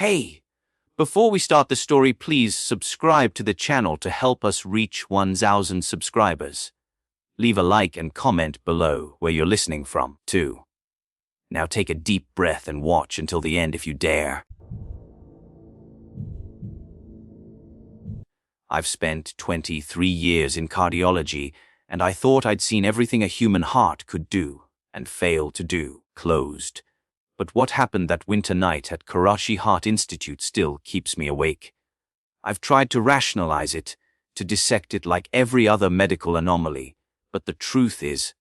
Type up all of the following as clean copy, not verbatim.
Hey, before we start the story, please subscribe to the channel to help us reach 1,000 subscribers. Leave a like and comment below where you're listening from, too. Now take a deep breath and watch until the end if you dare. I've spent 23 years in cardiology, and I thought I'd seen everything a human heart could do and fail to do. Closed. But what happened that winter night at Karachi Heart Institute still keeps me awake. I've tried to rationalize it, to dissect it like every other medical anomaly, but the truth is,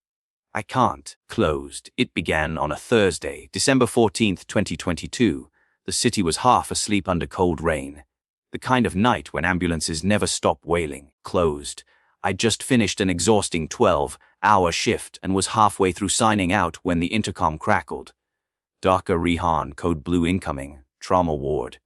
I can't. Closed. It began on a Thursday, December 14th, 2022. The city was half asleep under cold rain. The kind of night when ambulances never stop wailing. Closed. I'd just finished an exhausting 12-hour shift and was halfway through signing out when the intercom crackled. Dhaka Rehan, code blue incoming, trauma ward.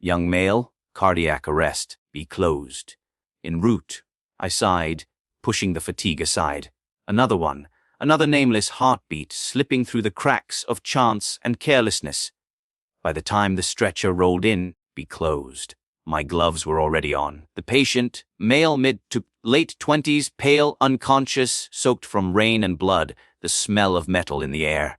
Young male, cardiac arrest, be closed. En route, I sighed, pushing the fatigue aside. Another one, another nameless heartbeat slipping through the cracks of chance and carelessness. By the time the stretcher rolled in, be closed. My gloves were already on. The patient, male mid to late 20s, pale, unconscious, soaked from rain and blood, the smell of metal in the air.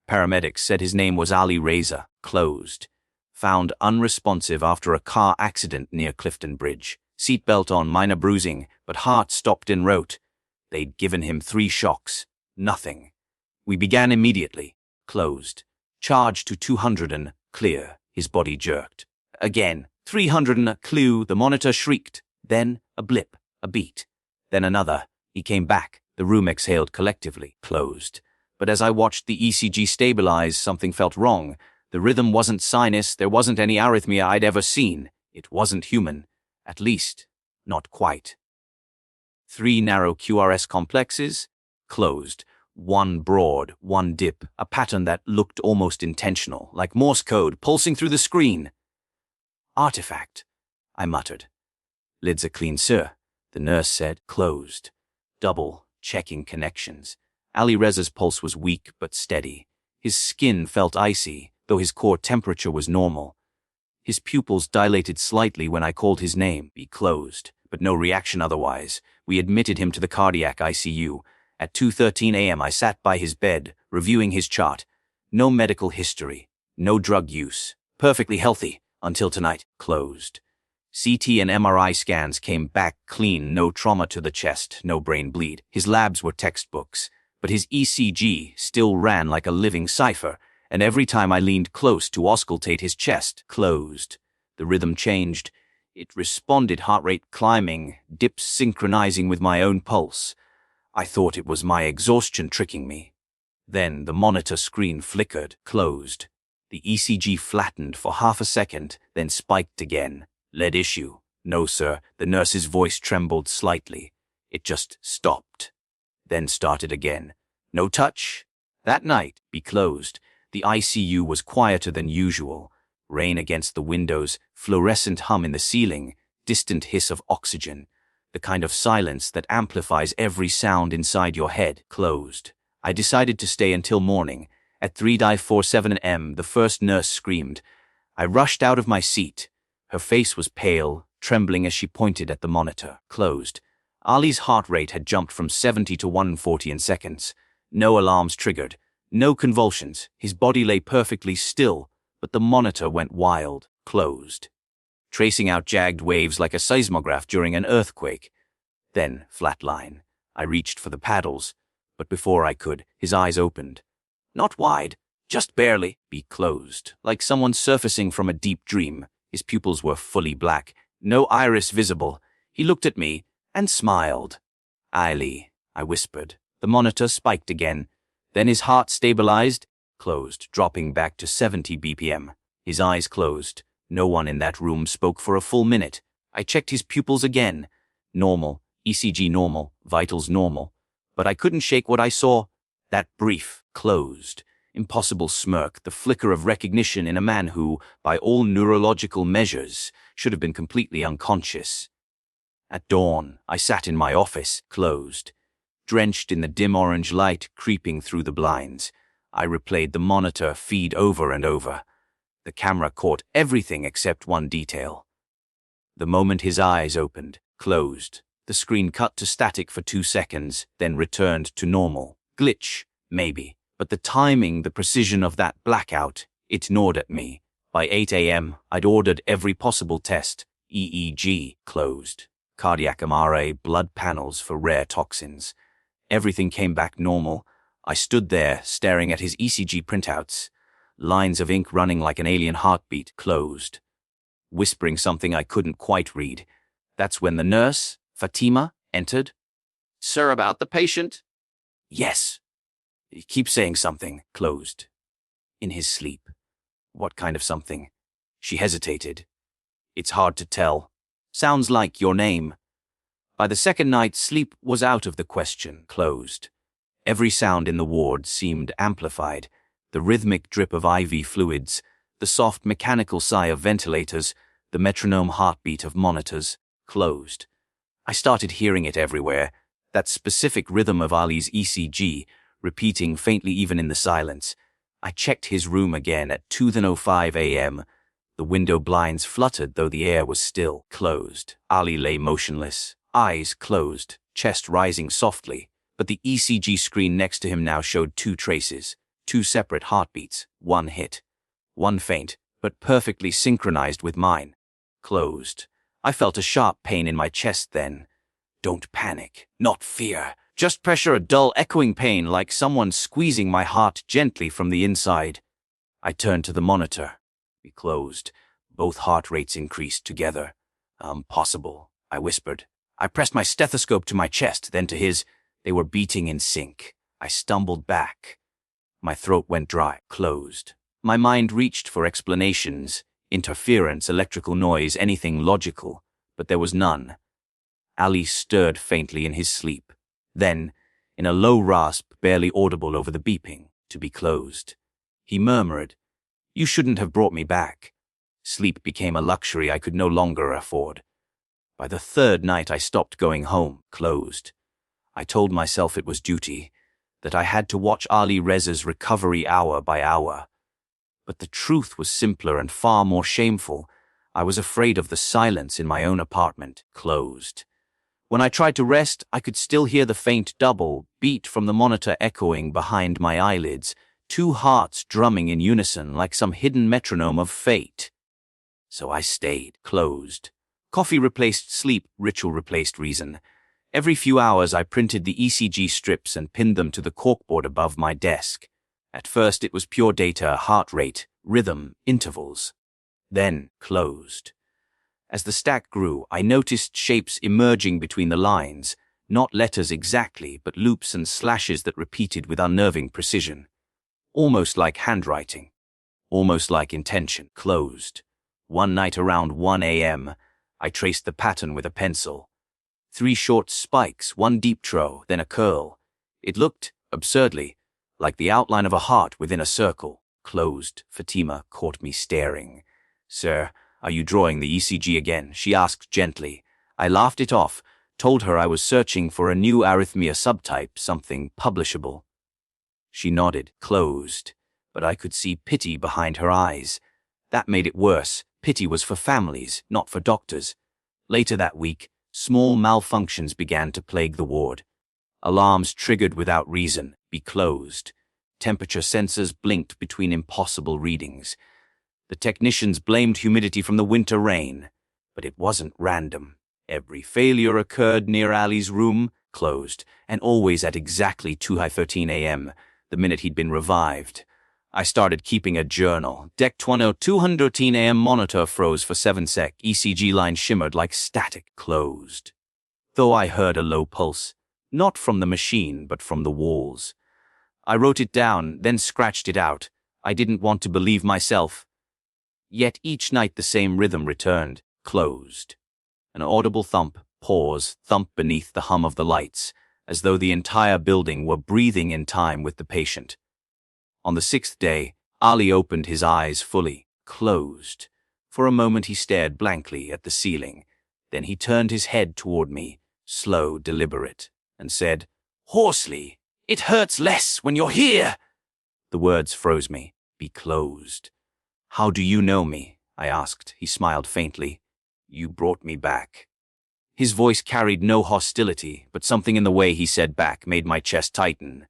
Paramedics said his name was Ali Reza. Closed. Found unresponsive after a car accident near Clifton Bridge. Seatbelt on, minor bruising, but heart stopped en route. They'd given him 3 shocks. Nothing. We began immediately. Closed. Charged to 200 and clear. His body jerked. Again. 300 and a clue. The monitor shrieked. Then a blip. A beat. Then another. He came back. The room exhaled collectively. Closed. But as I watched the ECG stabilize, something felt wrong. The rhythm wasn't sinus, there wasn't any arrhythmia I'd ever seen. It wasn't human. At least, not quite. 3 narrow QRS complexes? Closed. 1 broad, 1 dip, a pattern that looked almost intentional, like Morse code pulsing through the screen. Artifact, I muttered. Lids are clean, sir, the nurse said. Closed. Double, checking connections. Ali Reza's pulse was weak but steady. His skin felt icy, though his core temperature was normal. His pupils dilated slightly when I called his name. Be closed, but no reaction otherwise. We admitted him to the cardiac ICU. At 2:13 a.m. I sat by his bed, reviewing his chart. No medical history, no drug use. Perfectly healthy, until tonight. Closed. CT and MRI scans came back clean, no trauma to the chest, no brain bleed. His labs were textbooks. But his ECG still ran like a living cipher, and every time I leaned close to auscultate his chest, closed. The rhythm changed. It responded, heart rate climbing, dips synchronizing with my own pulse. I thought it was my exhaustion tricking me. Then the monitor screen flickered, closed. The ECG flattened for half a second, then spiked again. Lead issue. No, sir. The nurse's voice trembled slightly. It just stopped. Then started again. No touch. That night, be closed. The ICU was quieter than usual. Rain against the windows, fluorescent hum in the ceiling, distant hiss of oxygen. The kind of silence that amplifies every sound inside your head. Closed. I decided to stay until morning. At 3:47 a.m., the first nurse screamed. I rushed out of my seat. Her face was pale, trembling as she pointed at the monitor. Closed. Ali's heart rate had jumped from 70 to 140 in seconds. No alarms triggered. No convulsions. His body lay perfectly still, but the monitor went wild. Closed. Tracing out jagged waves like a seismograph during an earthquake. Then flatline. I reached for the paddles, but before I could, his eyes opened. Not wide, just barely. Be closed. Like someone surfacing from a deep dream. His pupils were fully black. No iris visible. He looked at me and smiled. Ali, I whispered. The monitor spiked again. Then his heart stabilized, closed, dropping back to 70 BPM. His eyes closed. No one in that room spoke for a full minute. I checked his pupils again. Normal, ECG normal, vitals normal. But I couldn't shake what I saw. That brief, closed, impossible smirk, the flicker of recognition in a man who, by all neurological measures, should have been completely unconscious. At dawn, I sat in my office, closed. Drenched in the dim orange light creeping through the blinds, I replayed the monitor feed over and over. The camera caught everything except one detail. The moment his eyes opened, closed, the screen cut to static for 2 seconds, then returned to normal. Glitch, maybe, but the timing, the precision of that blackout, it gnawed at me. By 8 a.m., I'd ordered every possible test, EEG, closed, cardiac MRI, blood panels for rare toxins. Everything came back normal. I stood there, staring at his ECG printouts, lines of ink running like an alien heartbeat, closed, whispering something I couldn't quite read. That's when the nurse, Fatima, entered. "Sir, about the patient?" "Yes." "Keep saying something," closed. "In his sleep." "What kind of something?" She hesitated. "It's hard to tell. Sounds like your name." By the second night, sleep was out of the question, closed. Every sound in the ward seemed amplified. The rhythmic drip of IV fluids, the soft mechanical sigh of ventilators, the metronome heartbeat of monitors, closed. I started hearing it everywhere, that specific rhythm of Ali's ECG, repeating faintly even in the silence. I checked his room again at 2:05 a.m. The window blinds fluttered though the air was still, closed. Ali lay motionless, eyes closed, chest rising softly, but the ECG screen next to him now showed 2 traces, 2 separate heartbeats, 1 hit, 1 faint, but perfectly synchronized with mine. Closed. I felt a sharp pain in my chest then. Don't panic, not fear. Just pressure, a dull echoing pain like someone squeezing my heart gently from the inside. I turned to the monitor. We closed. Both heart rates increased together. Possible, I whispered. I pressed my stethoscope to my chest, then to his. They were beating in sync. I stumbled back. My throat went dry, closed. My mind reached for explanations, interference, electrical noise, anything logical, but there was none. Ali stirred faintly in his sleep. Then, in a low rasp barely audible over the beeping, to be closed, he murmured, "You shouldn't have brought me back." Sleep became a luxury I could no longer afford. By the 3rd night I stopped going home, closed. I told myself it was duty, that I had to watch Ali Reza's recovery hour by hour. But the truth was simpler and far more shameful. I was afraid of the silence in my own apartment, closed. When I tried to rest, I could still hear the faint double beat from the monitor echoing behind my eyelids, 2 hearts drumming in unison like some hidden metronome of fate. So I stayed, closed. Coffee replaced sleep, ritual replaced reason. Every few hours I printed the ECG strips and pinned them to the corkboard above my desk. At first it was pure data, heart rate, rhythm, intervals. Then closed. As the stack grew, I noticed shapes emerging between the lines, not letters exactly, but loops and slashes that repeated with unnerving precision. Almost like handwriting. Almost like intention. Closed. One night around 1 a.m., I traced the pattern with a pencil. 3 short spikes, 1 deep trough, then a curl. It looked, absurdly, like the outline of a heart within a circle. Closed. Fatima caught me staring. "Sir, are you drawing the ECG again?" she asked gently. I laughed it off, told her I was searching for a new arrhythmia subtype, something publishable. She nodded, closed, but I could see pity behind her eyes. That made it worse. Pity was for families, not for doctors. Later that week, small malfunctions began to plague the ward. Alarms triggered without reason, be closed. Temperature sensors blinked between impossible readings. The technicians blamed humidity from the winter rain, but it wasn't random. Every failure occurred near Ali's room, closed, and always at exactly 2:13 a.m., the minute he'd been revived. I started keeping a journal. Deck 2:13 a.m. monitor froze for 7 sec. ECG line shimmered like static, closed. Though I heard a low pulse, not from the machine, but from the walls. I wrote it down, then scratched it out. I didn't want to believe myself. Yet each night the same rhythm returned, closed. An audible thump, pause, thump beneath the hum of the lights, as though the entire building were breathing in time with the patient. On the 6th day, Ali opened his eyes fully, closed. For a moment he stared blankly at the ceiling. Then he turned his head toward me, slow, deliberate, and said, "Hoarsely, it hurts less when you're here." The words froze me. Be closed. "How do you know me?" I asked. He smiled faintly. "You brought me back." His voice carried no hostility, but something in the way he said back made my chest tighten.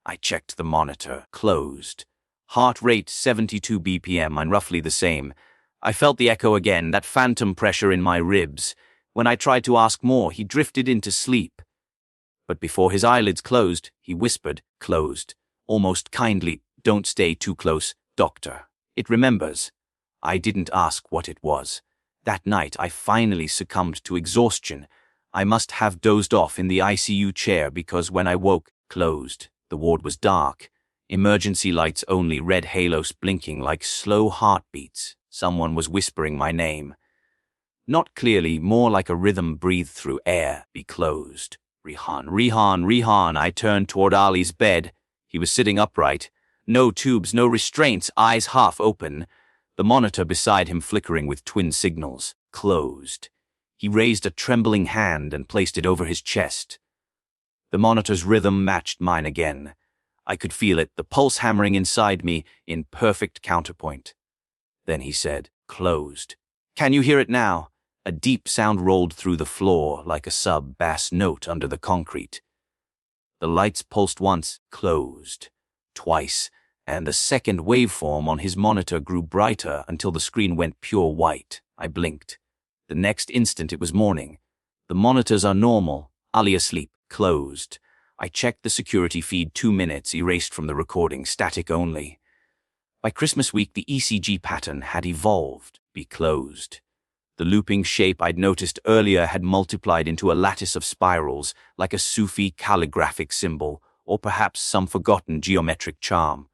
I checked the monitor. Closed. Heart rate 72 BPM and roughly the same. I felt the echo again, that phantom pressure in my ribs. When I tried to ask more, he drifted into sleep. But before his eyelids closed, he whispered, "Closed," almost kindly, "Don't stay too close, doctor. It remembers." I didn't ask what it was. That night, I finally succumbed to exhaustion. I must have dozed off in the ICU chair because when I woke, closed. The ward was dark. Emergency lights only, red halos blinking like slow heartbeats. Someone was whispering my name. Not clearly, more like a rhythm breathed through air. "Be closed. Rihan, Rihan, Rihan." I turned toward Ali's bed. He was sitting upright. No tubes, no restraints, eyes half open. The monitor beside him flickering with twin signals. Closed. He raised a trembling hand and placed it over his chest. The monitor's rhythm matched mine again. I could feel it, the pulse hammering inside me in perfect counterpoint. Then he said, "Closed." "Can you hear it now?" A deep sound rolled through the floor like a sub-bass note under the concrete. The lights pulsed once, closed. Twice, and the second waveform on his monitor grew brighter until the screen went pure white. I blinked. The next instant it was morning. "The monitors are normal. Ali asleep. Closed." I checked the security feed. 2 minutes, erased from the recording, static only. By Christmas week, the ECG pattern had evolved. Be closed. The looping shape I'd noticed earlier had multiplied into a lattice of spirals, like a Sufi calligraphic symbol, or perhaps some forgotten geometric charm.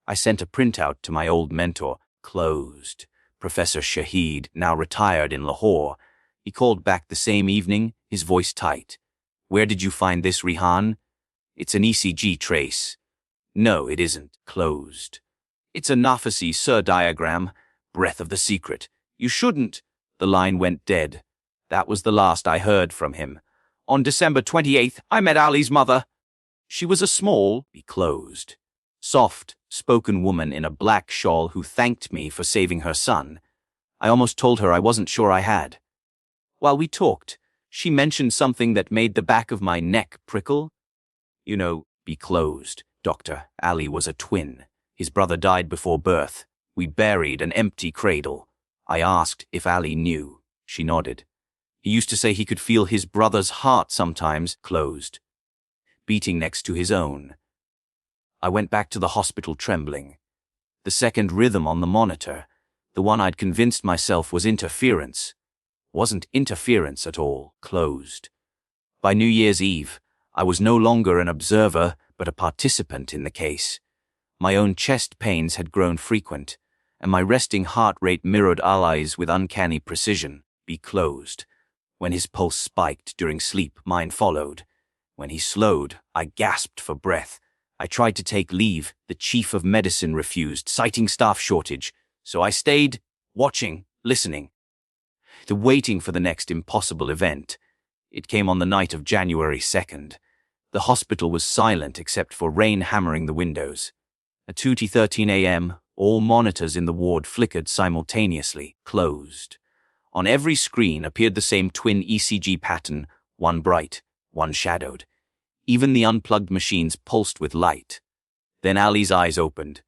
I sent a printout to my old mentor. Closed. Professor Shahid, now retired in Lahore. He called back the same evening, his voice tight. "Where did you find this, Rihan?" "It's an ECG trace." "No, it isn't." Closed. "It's a Nafasi Sir diagram. Breath of the secret. You shouldn't." The line went dead. That was the last I heard from him. On December 28th, I met Ali's mother. She was a small, closed, soft-spoken woman in a black shawl who thanked me for saving her son. I almost told her I wasn't sure I had. While we talked, she mentioned something that made the back of my neck prickle. "You know, be closed, Doctor. Ali was a twin. His brother died before birth. We buried an empty cradle." I asked if Ali knew. She nodded. "He used to say he could feel his brother's heart sometimes," closed, beating next to his own. I went back to the hospital trembling. The second rhythm on the monitor, the one I'd convinced myself was interference, wasn't interference at all. Closed. By New Year's Eve, I was no longer an observer, but a participant in the case. My own chest pains had grown frequent, and my resting heart rate mirrored Ali's with uncanny precision. Be closed. When his pulse spiked during sleep, mine followed. When he slowed, I gasped for breath. I tried to take leave. The chief of medicine refused, citing staff shortage. So I stayed, watching, listening, waiting for the next impossible event. It came on the night of January 2nd. The hospital was silent except for rain hammering the windows. At 2:13 a.m., all monitors in the ward flickered simultaneously. Closed. On every screen appeared the same twin ECG pattern, one bright, one shadowed. Even the unplugged machines pulsed with light. Then Ali's eyes opened.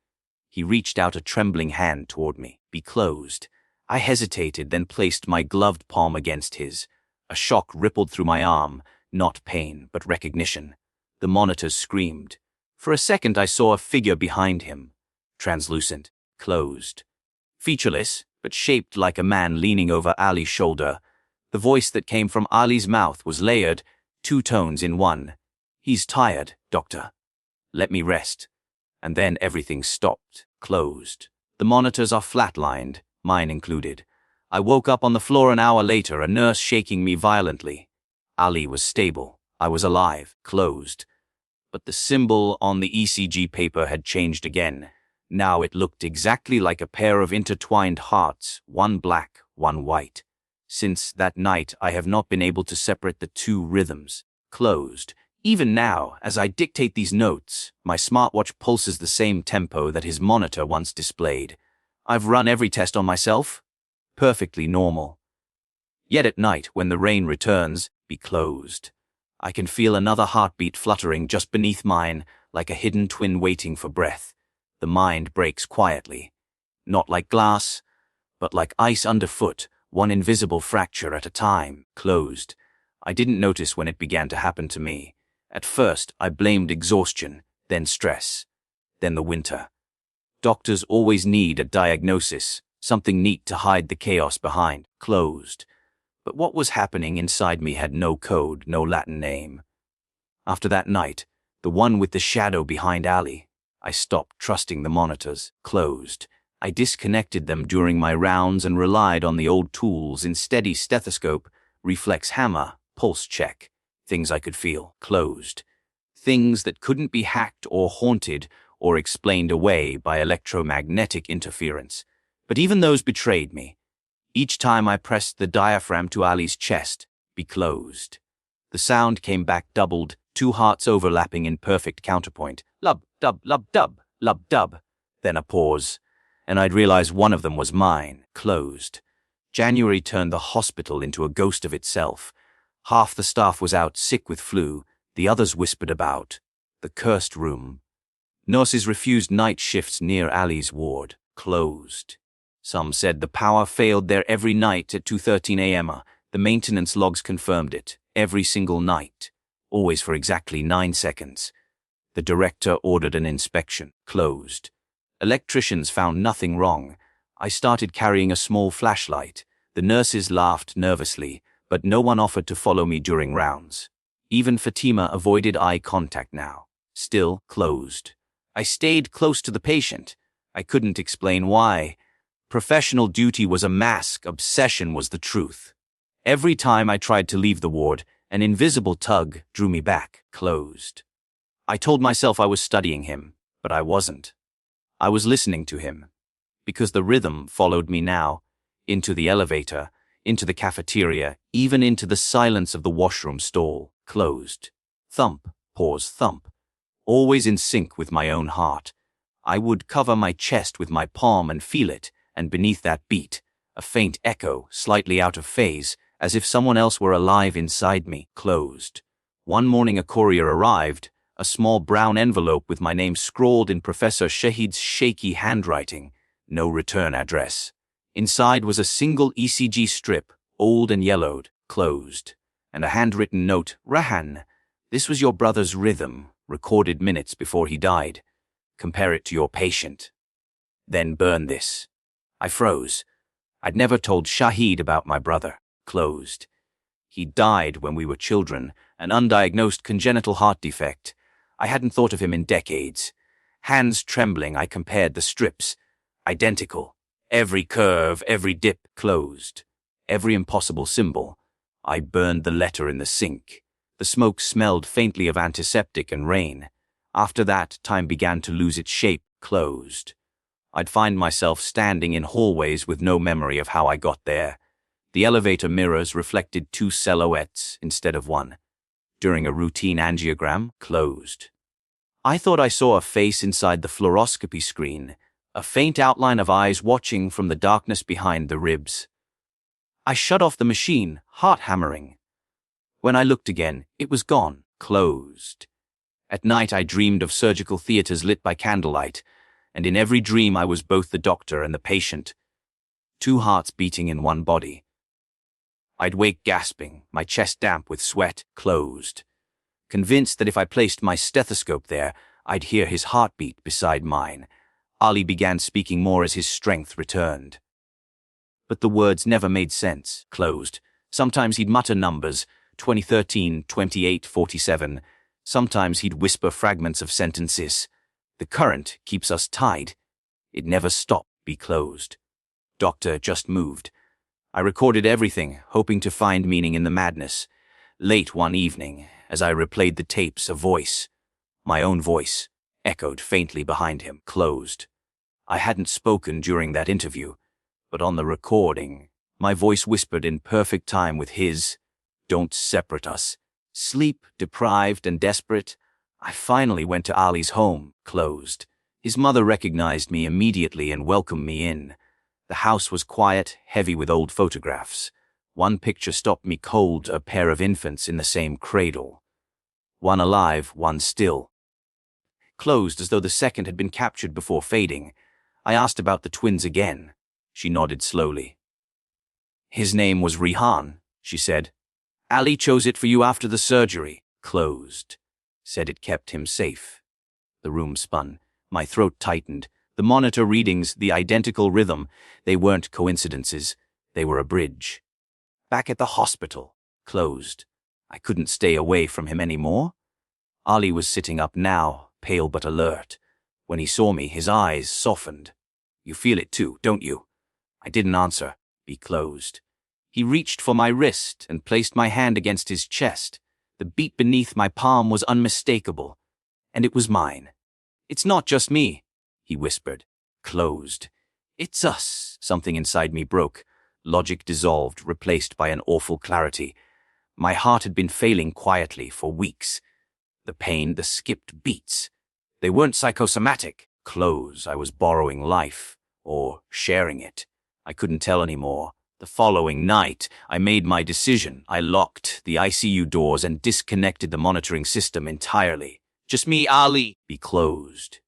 He reached out a trembling hand toward me. Be closed. I hesitated, then placed my gloved palm against his. A shock rippled through my arm, not pain, but recognition. The monitors screamed. For a second I saw a figure behind him. Translucent, closed. Featureless, but shaped like a man leaning over Ali's shoulder. The voice that came from Ali's mouth was layered, 2 tones in one. "He's tired, Doctor. Let me rest." And then everything stopped, closed. The monitors are flatlined, mine included. I woke up on the floor an hour later, a nurse shaking me violently. Ali was stable. I was alive, closed. But the symbol on the ECG paper had changed again. Now it looked exactly like a pair of intertwined hearts, one black, one white. Since that night, I have not been able to separate the two rhythms. Closed. Even now, as I dictate these notes, my smartwatch pulses the same tempo that his monitor once displayed. I've run every test on myself. Perfectly normal. Yet at night, when the rain returns, be closed. I can feel another heartbeat fluttering just beneath mine, like a hidden twin waiting for breath. The mind breaks quietly. Not like glass, but like ice underfoot, one invisible fracture at a time, closed. I didn't notice when it began to happen to me. At first, I blamed exhaustion, then stress, then the winter. Doctors always need a diagnosis, something neat to hide the chaos behind, closed. But what was happening inside me had no code, no Latin name. After that night, the one with the shadow behind Ali, I stopped trusting the monitors, closed. I disconnected them during my rounds and relied on the old tools in steady stethoscope, reflex hammer, pulse check, things I could feel, closed. Things that couldn't be hacked or haunted or explained away by electromagnetic interference. But even those betrayed me. Each time I pressed the diaphragm to Ali's chest, be closed. The sound came back doubled, two hearts overlapping in perfect counterpoint. Lub, dub, lub, dub, lub, dub. Then a pause, and I'd realize one of them was mine, closed. January turned the hospital into a ghost of itself. Half the staff was out sick with flu, the others whispered about the cursed room. Nurses refused night shifts near Ali's ward, closed. Some said the power failed there every night at 2:13 a.m. The maintenance logs confirmed it, every single night, always for exactly 9 seconds. The director ordered an inspection, closed. Electricians found nothing wrong. I started carrying a small flashlight. The nurses laughed nervously, but no one offered to follow me during rounds. Even Fatima avoided eye contact now. Still closed. I stayed close to the patient. I couldn't explain why. Professional duty was a mask, obsession was the truth. Every time I tried to leave the ward, an invisible tug drew me back, closed. I told myself I was studying him, but I wasn't. I was listening to him, because the rhythm followed me now, into the elevator, into the cafeteria, even into the silence of the washroom stall, closed. Thump, pause, thump. Always in sync with my own heart. I would cover my chest with my palm and feel it, and beneath that beat, a faint echo, slightly out of phase, as if someone else were alive inside me, closed. One morning a courier arrived, a small brown envelope with my name scrawled in Professor Shahid's shaky handwriting, no return address. Inside was a single ECG strip, old and yellowed, closed, and a handwritten note, Rahan, this was your brother's rhythm, recorded minutes before he died. Compare it to your patient. Then burn this. I froze. I'd never told Shahid about my brother, closed. He died when we were children, an undiagnosed congenital heart defect. I hadn't thought of him in decades. Hands trembling, I compared the strips. Identical. Every curve, every dip, closed. Every impossible symbol. I burned the letter in the sink. The smoke smelled faintly of antiseptic and rain. After that, time began to lose its shape, closed. I'd find myself standing in hallways with no memory of how I got there. The elevator mirrors reflected two silhouettes instead of one. During a routine angiogram, closed. I thought I saw a face inside the fluoroscopy screen, a faint outline of eyes watching from the darkness behind the ribs. I shut off the machine, heart hammering. When I looked again, it was gone, closed. At night I dreamed of surgical theaters lit by candlelight, and in every dream I was both the doctor and the patient, two hearts beating in one body. I'd wake gasping, my chest damp with sweat, closed, convinced that if I placed my stethoscope there, I'd hear his heartbeat beside mine. Ali began speaking more as his strength returned. But the words never made sense, closed. Sometimes he'd mutter numbers, 2013, 28, 47. Sometimes he'd whisper fragments of sentences. The current keeps us tied. It never stopped, be closed. Doctor just moved. I recorded everything, hoping to find meaning in the madness. Late one evening, as I replayed the tapes, a voice, my own voice, echoed faintly behind him, closed. I hadn't spoken during that interview, but on the recording, my voice whispered in perfect time with his, don't separate us. Sleep, deprived and desperate, I finally went to Ali's home, closed. His mother recognized me immediately and welcomed me in. The house was quiet, heavy with old photographs. One picture stopped me cold, a pair of infants in the same cradle. One alive, one still. Closed as though the second had been captured before fading. I asked about the twins again. She nodded slowly. His name was Rihan, she said. Ali chose it for you after the surgery. Closed. Said it kept him safe. The room spun. My throat tightened. The monitor readings, the identical rhythm, they weren't coincidences. They were a bridge. Back at the hospital. Closed. I couldn't stay away from him anymore. Ali was sitting up now, pale but alert. When he saw me, his eyes softened. You feel it too, don't you? I didn't answer. Be closed. He reached for my wrist and placed my hand against his chest. The beat beneath my palm was unmistakable, and it was mine. It's not just me, he whispered. Closed. It's us. Something inside me broke. Logic dissolved, replaced by an awful clarity. My heart had been failing quietly for weeks. The pain, the skipped beats. They weren't psychosomatic. Close. I was borrowing life, or sharing it. I couldn't tell anymore. The following night, I made my decision. I locked the ICU doors and disconnected the monitoring system entirely. Just me, Ali. Be closed.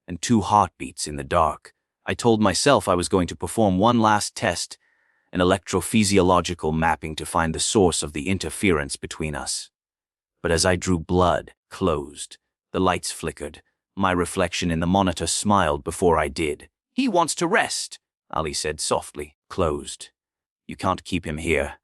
And 2 heartbeats in the dark. I told myself I was going to perform one last test, an electrophysiological mapping to find the source of the interference between us. But as I drew blood, closed, the lights flickered. My reflection in the monitor smiled before I did. He wants to rest, Ali said softly. Closed. You can't keep him here.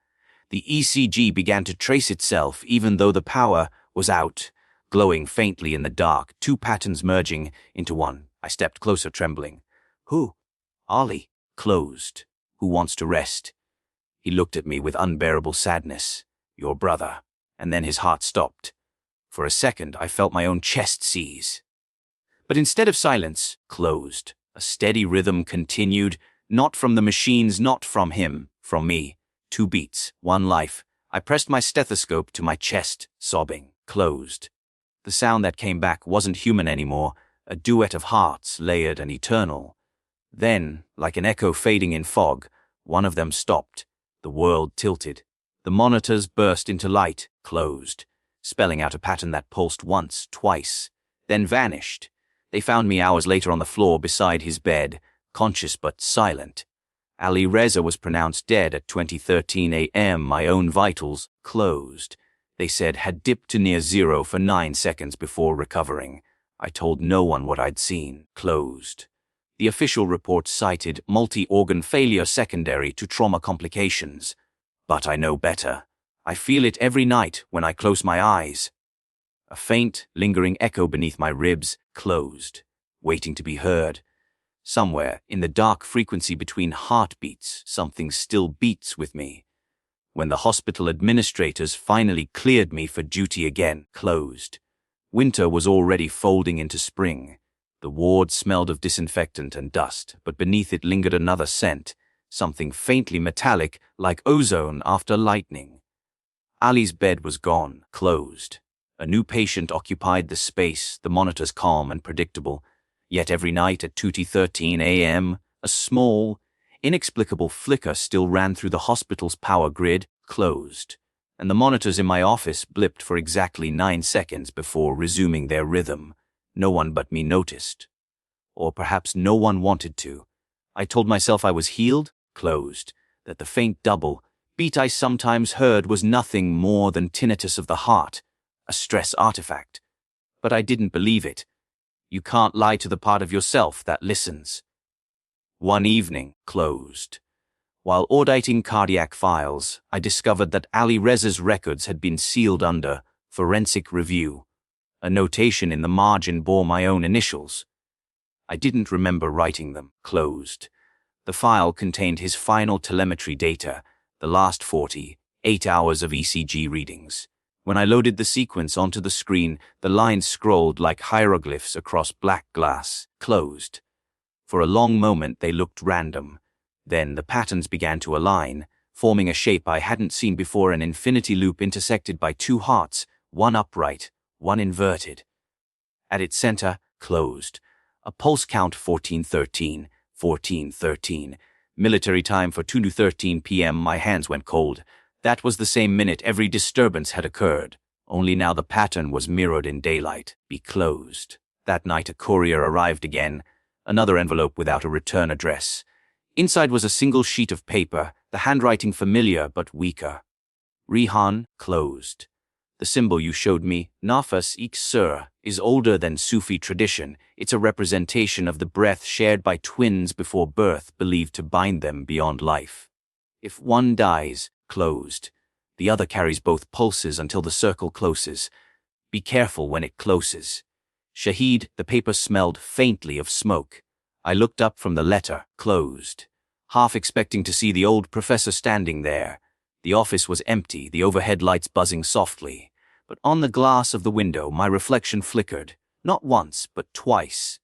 The ECG began to trace itself even though the power was out, glowing faintly in the dark, 2 patterns merging into one. I stepped closer, trembling. Who? Ali. Closed. Who wants to rest? He looked at me with unbearable sadness. Your brother. And then his heart stopped. For a second, I felt my own chest seize. But instead of silence, closed. A steady rhythm continued, not from the machines, not from him, from me. 2 beats, 1 life. I pressed my stethoscope to my chest, sobbing. Closed. The sound that came back wasn't human anymore, a duet of hearts, layered and eternal. Then, like an echo fading in fog, one of them stopped. The world tilted. The monitors burst into light, closed, spelling out a pattern that pulsed once, twice, then vanished. They found me hours later on the floor beside his bed, conscious but silent. Ali Reza was pronounced dead at 20:13 a.m. My own vitals, closed, they said, had dipped to near zero for 9 seconds before recovering. I told no one what I'd seen. Closed. The official report cited multi-organ failure secondary to trauma complications. But I know better. I feel it every night when I close my eyes. A faint, lingering echo beneath my ribs, closed, waiting to be heard. Somewhere, in the dark frequency between heartbeats, something still beats with me. When the hospital administrators finally cleared me for duty again, closed. Winter was already folding into spring. The ward smelled of disinfectant and dust, but beneath it lingered another scent, something faintly metallic, like ozone after lightning. Ali's bed was gone, closed. A new patient occupied the space, the monitors calm and predictable. Yet every night at 2:13 a.m., a small, inexplicable flicker still ran through the hospital's power grid, closed, and the monitors in my office blipped for exactly 9 seconds before resuming their rhythm. No one but me noticed. Or perhaps no one wanted to. I told myself I was healed, closed, that the faint double beat I sometimes heard was nothing more than tinnitus of the heart, a stress artifact. But I didn't believe it. You can't lie to the part of yourself that listens. One evening, closed. While auditing cardiac files, I discovered that Ali Reza's records had been sealed under forensic review. A notation in the margin bore my own initials. I didn't remember writing them. Closed. The file contained his final telemetry data, the last 48 hours of ECG readings. When I loaded the sequence onto the screen, the lines scrolled like hieroglyphs across black glass. Closed. For a long moment they looked random. Then the patterns began to align, forming a shape I hadn't seen before, an infinity loop intersected by 2 hearts, one upright, one inverted. At its center, closed, A pulse count 1413, 1413. Military time for 2:13 p.m. My hands went cold. That was the same minute every disturbance had occurred. Only now the pattern was mirrored in daylight. Be closed. That night a courier arrived again. Another envelope without a return address. Inside was a single sheet of paper, the handwriting familiar but weaker. Rihan, closed. The symbol you showed me, Nafas Iksur, is older than Sufi tradition. It's a representation of the breath shared by twins before birth, believed to bind them beyond life. If one dies, closed, the other carries both pulses until the circle closes. Be careful when it closes. Shahid, the paper smelled faintly of smoke. I looked up from the letter, closed, half expecting to see the old professor standing there. The office was empty, the overhead lights buzzing softly. But on the glass of the window, my reflection flickered, not once, but twice.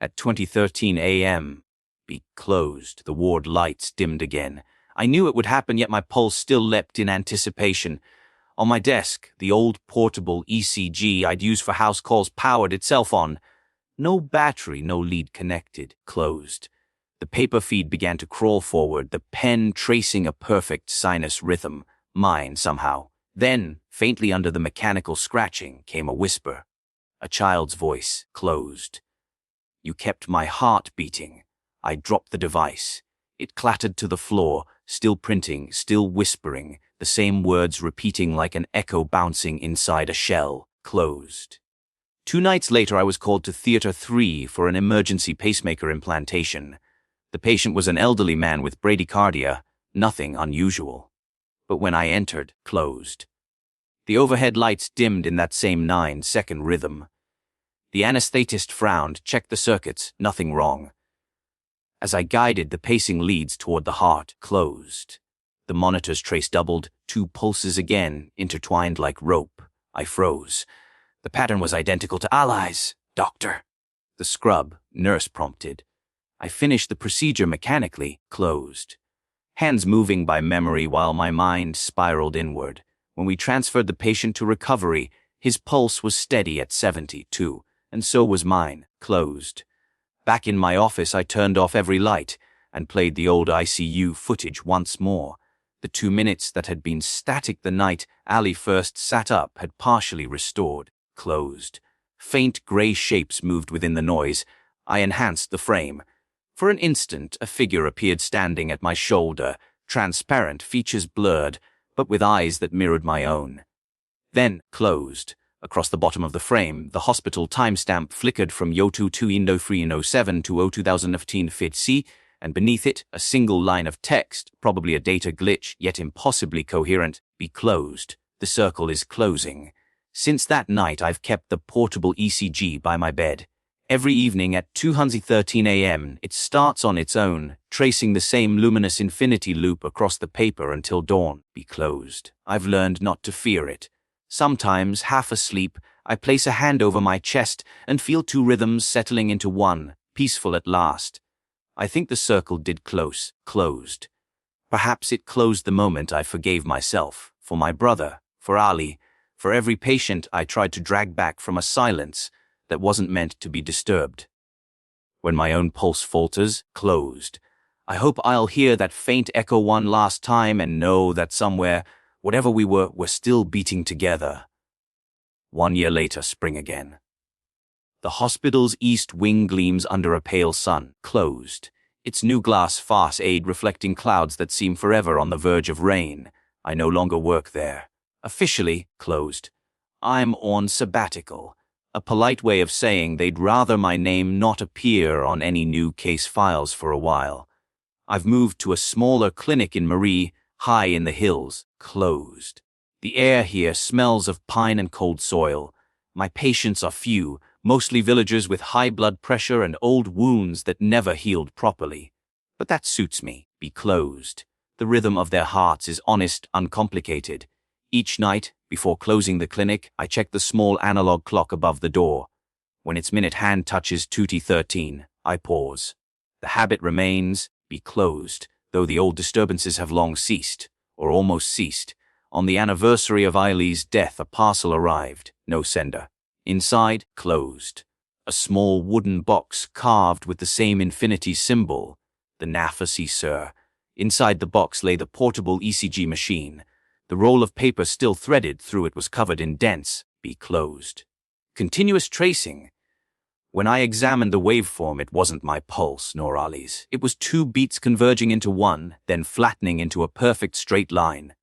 At 20:13 a.m., be closed, the ward lights dimmed again. I knew it would happen, yet my pulse still leapt in anticipation. On my desk, the old portable ECG I'd used for house calls powered itself on. No battery, no lead connected, closed. The paper feed began to crawl forward, the pen tracing a perfect sinus rhythm, mine somehow. Then, faintly under the mechanical scratching, came a whisper. A child's voice, closed. You kept my heart beating. I dropped the device. It clattered to the floor, still printing, still whispering, the same words repeating like an echo bouncing inside a shell, closed. 2 nights later, I was called to Theatre 3 for an emergency pacemaker implantation. The patient was an elderly man with bradycardia, nothing unusual. But when I entered, closed. The overhead lights dimmed in that same 9-second rhythm. The anesthetist frowned, checked the circuits, nothing wrong. As I guided the pacing leads toward the heart, closed. The monitor's trace doubled, 2 pulses again, intertwined like rope. I froze. The pattern was identical to Ali's, doctor. The scrub, nurse prompted. I finished the procedure mechanically, closed. Hands moving by memory while my mind spiraled inward. When we transferred the patient to recovery, his pulse was steady at 72, and so was mine, closed. Back in my office, I turned off every light and played the old ICU footage once more. The 2 minutes that had been static the night Ali first sat up had partially restored, closed. Faint gray shapes moved within the noise. I enhanced the frame. For an instant, a figure appeared standing at my shoulder, transparent, features blurred, but with eyes that mirrored my own. Then, closed. Across the bottom of the frame, the hospital timestamp flickered from Yo22-307 to 2015 FID-C, and beneath it, a single line of text, probably a data glitch, yet impossibly coherent, be closed. The circle is closing. Since that night, I've kept the portable ECG by my bed. Every evening at 2:13 a.m., it starts on its own, tracing the same luminous infinity loop across the paper until dawn. Be closed. I've learned not to fear it. Sometimes, half asleep, I place a hand over my chest and feel 2 rhythms settling into one, peaceful at last. I think the circle did closed. Perhaps it closed the moment I forgave myself, for my brother, for Ali, for every patient I tried to drag back from a silence that wasn't meant to be disturbed. When my own pulse falters, closed. I hope I'll hear that faint echo one last time and know that somewhere, whatever we were, we're still beating together. 1 year later, spring again. The hospital's east wing gleams under a pale sun, closed. Its new glass facade reflecting clouds that seem forever on the verge of rain. I no longer work there. Officially, closed. I'm on sabbatical. A polite way of saying they'd rather my name not appear on any new case files for a while. I've moved to a smaller clinic in Marie, high in the hills, closed. The air here smells of pine and cold soil. My patients are few, mostly villagers with high blood pressure and old wounds that never healed properly. But that suits me. Be closed. The rhythm of their hearts is honest, uncomplicated. Each night, before closing the clinic, I check the small analog clock above the door. When its minute hand touches 2:13, I pause. The habit remains, be closed, though the old disturbances have long ceased, or almost ceased. On the anniversary of Eileen's death, a parcel arrived, no sender. Inside, closed. a small wooden box carved with the same infinity symbol. The Nafasi, sir. Inside the box lay the portable ECG machine. The roll of paper still threaded through it was covered in dents. Be closed. Continuous tracing. When I examined the waveform, it wasn't my pulse nor Ali's. It was two beats converging into one, then flattening into a perfect straight line.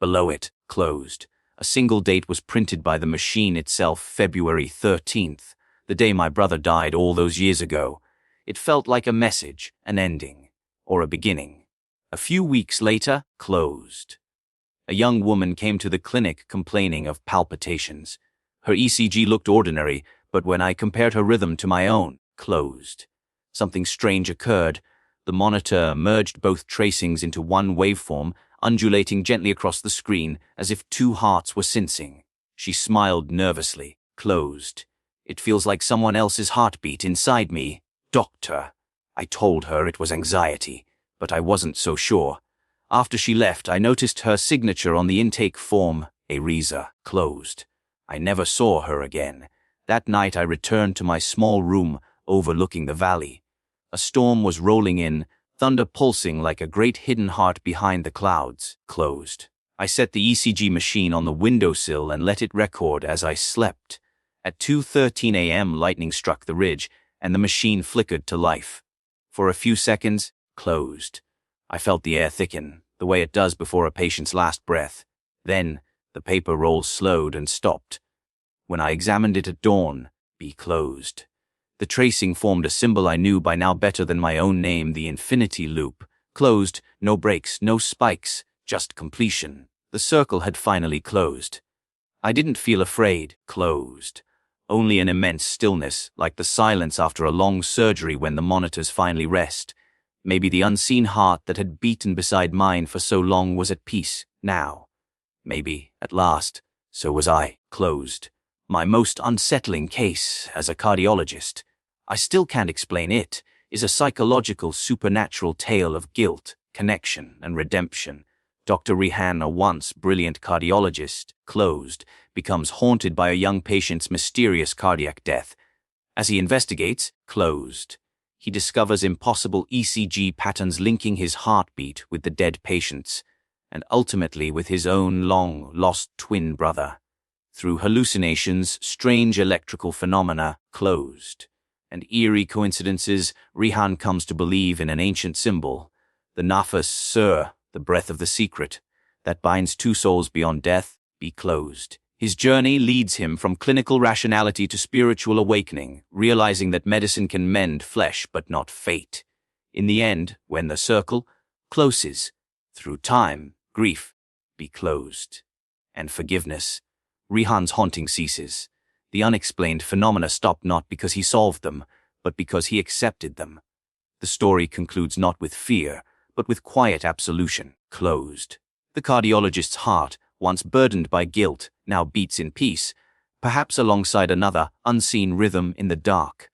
Below it, closed. A single date was printed by the machine itself, February 13th, the day my brother died all those years ago. It felt like a message, an ending, or a beginning. A few weeks later, closed. A young woman came to the clinic complaining of palpitations. Her ECG looked ordinary, but when I compared her rhythm to my own, closed. Something strange occurred. The monitor merged both tracings into one waveform, undulating gently across the screen as if two hearts were syncing. She smiled nervously, closed. It feels like someone else's heartbeat inside me. Doctor. I told her it was anxiety, but I wasn't so sure. After she left, I noticed her signature on the intake form, Ariza, closed. I never saw her again. That night I returned to my small room overlooking the valley. A storm was rolling in, thunder pulsing like a great hidden heart behind the clouds, closed. I set the ECG machine on the windowsill and let it record as I slept. At 2:13 a.m. lightning struck the ridge, and the machine flickered to life. For a few seconds, closed. I felt the air thicken, the way it does before a patient's last breath. Then, the paper roll slowed and stopped. When I examined it at dawn, be closed. The tracing formed a symbol I knew by now better than my own name, the infinity loop. Closed, no breaks, no spikes, just completion. The circle had finally closed. I didn't feel afraid, closed. Only an immense stillness, like the silence after a long surgery when the monitors finally rest. Maybe the unseen heart that had beaten beside mine for so long was at peace now. Maybe, at last, so was I, closed. My most unsettling case as a cardiologist, I still can't explain it, is a psychological supernatural tale of guilt, connection, and redemption. Dr. Rehan, a once brilliant cardiologist, closed, becomes haunted by a young patient's mysterious cardiac death. As he investigates, closed, he discovers impossible ECG patterns linking his heartbeat with the dead patient's, and ultimately with his own long-lost twin brother. Through hallucinations, strange electrical phenomena, closed, and eerie coincidences, Rehan comes to believe in an ancient symbol, the Nafas Sur, the breath of the secret, that binds two souls beyond death, be closed. His journey leads him from clinical rationality to spiritual awakening, realizing that medicine can mend flesh but not fate. In the end, when the circle closes, through time, grief, be closed, and forgiveness, Rehan's haunting ceases. The unexplained phenomena stop not because he solved them, but because he accepted them. The story concludes not with fear, but with quiet absolution, closed. The cardiologist's heart, once burdened by guilt, now beats in peace, perhaps alongside another unseen rhythm in the dark.